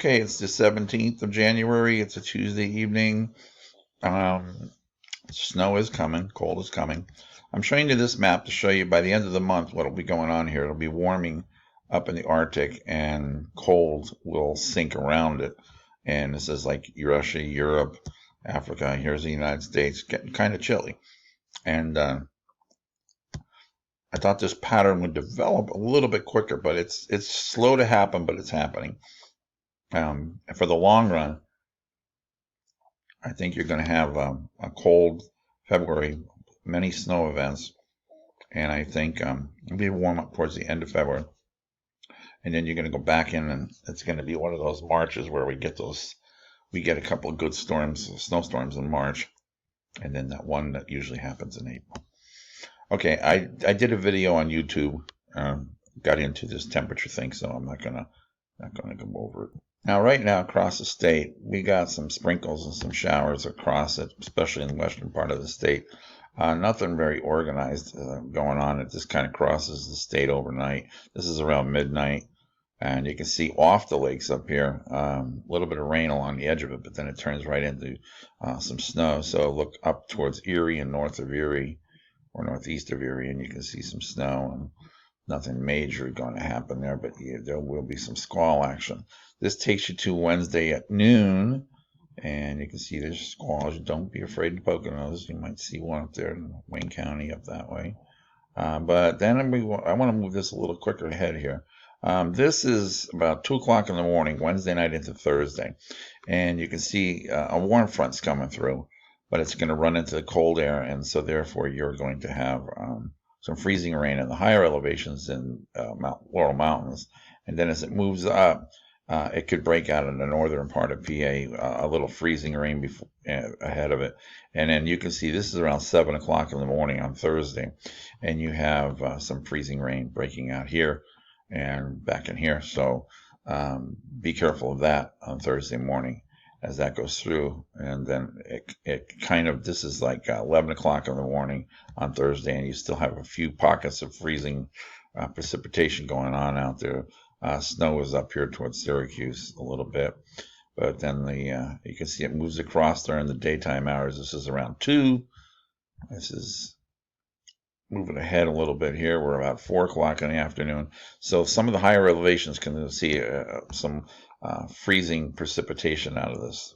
Okay, it's the 17th of January. It's a Tuesday evening. Um, Snow is coming. Cold is coming. I'm showing you this map to show you by the end of the month what will be going on here. It'll be warming up in the Arctic and cold will sink around it. And this is like Russia, Europe, Africa. Here's the United States getting kind of chilly. And I thought this pattern would develop a little bit quicker, but it's slow to happen, but it's happening. For the long run, I think you're going to have a cold February, many snow events, and I think it'll be warm up towards the end of February, and then you're going to go back in, and it's going to be one of those Marches where we get a couple of good storms, snowstorms in March, and then that one that usually happens in April. Okay, I did a video on YouTube, got into this temperature thing, so I'm not gonna go over it. Now, right now, across the state, we got some sprinkles and some showers across it, especially in the western part of the state. Nothing very organized going on. It just kind of crosses the state overnight. This is around midnight, and you can see off the lakes up here, a little bit of rain along the edge of it, but then it turns right into some snow. So look up towards Erie and north of Erie, or northeast of Erie, and you can see some snow, and nothing major going to happen there, but yeah, there will be some squall action. This takes you to Wednesday at noon, and you can see there's squalls. Don't be afraid to Poconos. You might see one up there in Wayne County up that way. But then I want to move this a little quicker ahead here. This is about 2 o'clock in the morning, Wednesday night into Thursday, and you can see a warm front's coming through, but it's going to run into the cold air, and so therefore you're going to have some freezing rain in the higher elevations in Laurel Mountains, and then as it moves up, it could break out in the northern part of PA, a little freezing rain before, ahead of it. And then you can see this is around 7 o'clock in the morning on Thursday, and you have some freezing rain breaking out here and back in here. So be careful of that on Thursday morning as that goes through. And then it kind of, this is like 11 o'clock in the morning on Thursday, and you still have a few pockets of freezing precipitation going on out there. Snow is up here towards Syracuse a little bit, but then you can see it moves across during the daytime hours. This is around 2. This is moving ahead a little bit here. We're about 4 o'clock in the afternoon. So some of the higher elevations can see some freezing precipitation out of this.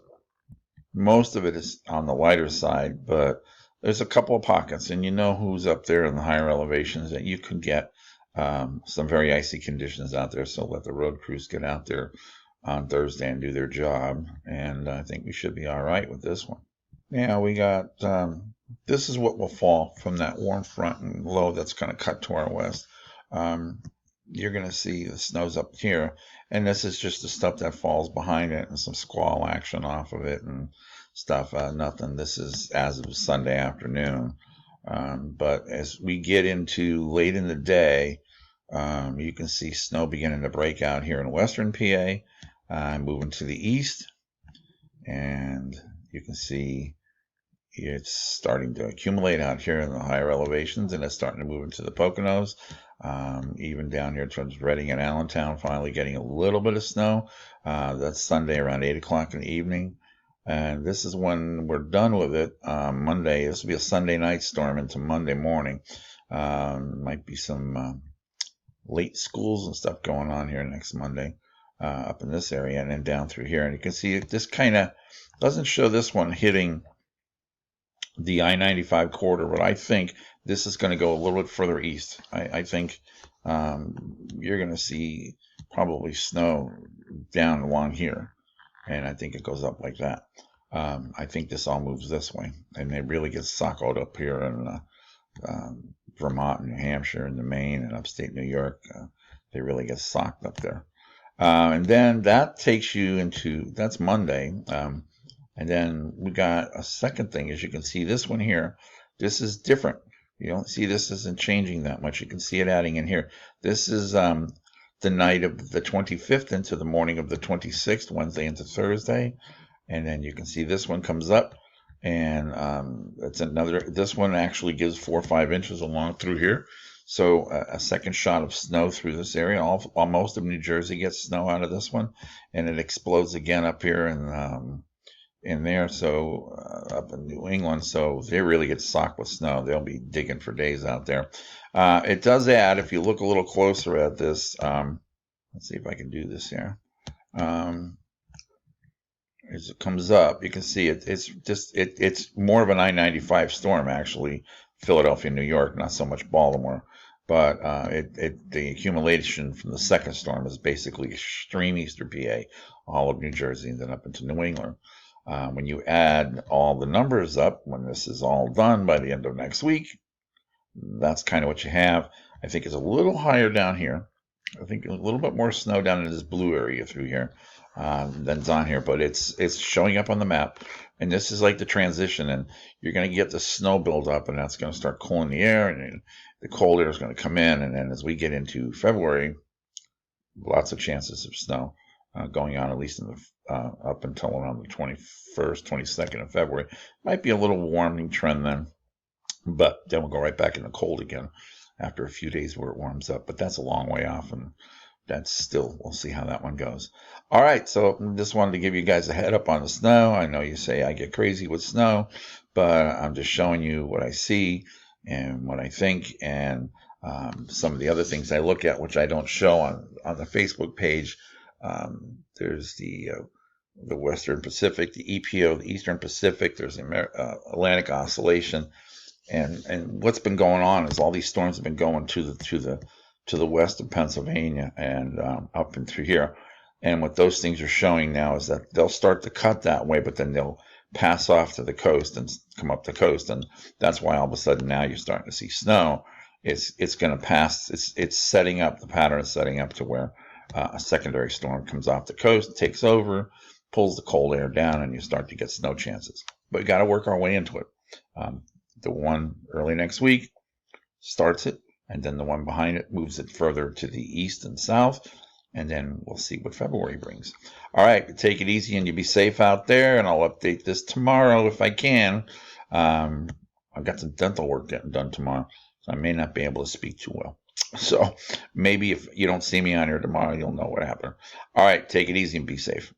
Most of it is on the lighter side, but there's a couple of pockets, and you know who's up there in the higher elevations that you can get some very icy conditions out there. So let the road crews get out there on Thursday and do their job, and I think we should be all right with this one. Now we got this is what will fall from that warm front and low that's going to cut to our west. You're going to see the snow's up here, and this is just the stuff that falls behind it and some squall action off of it and stuff. Nothing. This is as of Sunday afternoon. But as we get into late in the day, you can see snow beginning to break out here in western PA, moving to the east, and you can see it's starting to accumulate out here in the higher elevations, and it's starting to move into the Poconos, even down here towards Reading and Allentown, finally getting a little bit of snow. That's Sunday around 8 o'clock in the evening. And this is when we're done with it. Monday, this will be a Sunday night storm into Monday morning. Might be some late schools and stuff going on here next Monday up in this area and then down through here. And you can see this kind of doesn't show this one hitting the I-95 corridor, but I think this is going to go a little bit further east. I think you're going to see probably snow down along here. And I think it goes up like that. I think this all moves this way. And they really get sockoed up here in Vermont and New Hampshire and Maine and upstate New York. They really get socked up there. And then that takes you into, that's Monday. And then we got a second thing, as you can see this one here. This is different. You don't see this isn't changing that much. You can see it adding in here. This is the night of the 25th into the morning of the 26th, Wednesday into Thursday. And then you can see this one comes up, and it's another, this one actually gives 4 or 5 inches along through here. So a second shot of snow through this area. Most of New Jersey gets snow out of this one, and it explodes again up here in there. So up in New England, so they really get socked with snow. They'll be digging for days out there. It does add, if you look a little closer at this. Let's see if I can do this here. As it comes up, you can see it's more of an I-95 storm, actually. Philadelphia, New York, not so much Baltimore. But the accumulation from the second storm is basically extreme eastern PA, all of New Jersey, and then up into New England. When you add all the numbers up, when this is all done by the end of next week, that's kind of what you have. I think it's a little higher down here. I think a little bit more snow down in this blue area through here than's on here, but it's showing up on the map. And this is like the transition, and you're going to get the snow build up, and that's going to start cooling the air, and the cold air is going to come in. And then as we get into February, lots of chances of snow going on, at least in the up until around the 21st, 22nd of February. Might be a little warming trend then, but then we'll go right back in the cold again after a few days where it warms up. But that's a long way off, and that's still, we'll see how that one goes. All right, so just wanted to give you guys a head up on the snow. I know you say I get crazy with snow, but I'm just showing you what I see and what I think, and some of the other things I look at, which I don't show on the Facebook page. There's the Western Pacific, the EPO, the Eastern Pacific. There's the Atlantic Oscillation, and what's been going on is all these storms have been going to the west of Pennsylvania and up and through here. And what those things are showing now is that they'll start to cut that way, but then they'll pass off to the coast and come up the coast. And that's why all of a sudden now you're starting to see snow. It's going to pass. It's setting up, the pattern is setting up to where a secondary storm comes off the coast, takes over, pulls the cold air down, and you start to get snow chances. But we got to work our way into it. The one early next week starts it, and then the one behind it moves it further to the east and south, and then we'll see what February brings. All right, take it easy and you be safe out there, and I'll update this tomorrow if I can. I've got some dental work getting done tomorrow, so I may not be able to speak too well. So maybe if you don't see me on here tomorrow, you'll know what happened. All right, take it easy and be safe.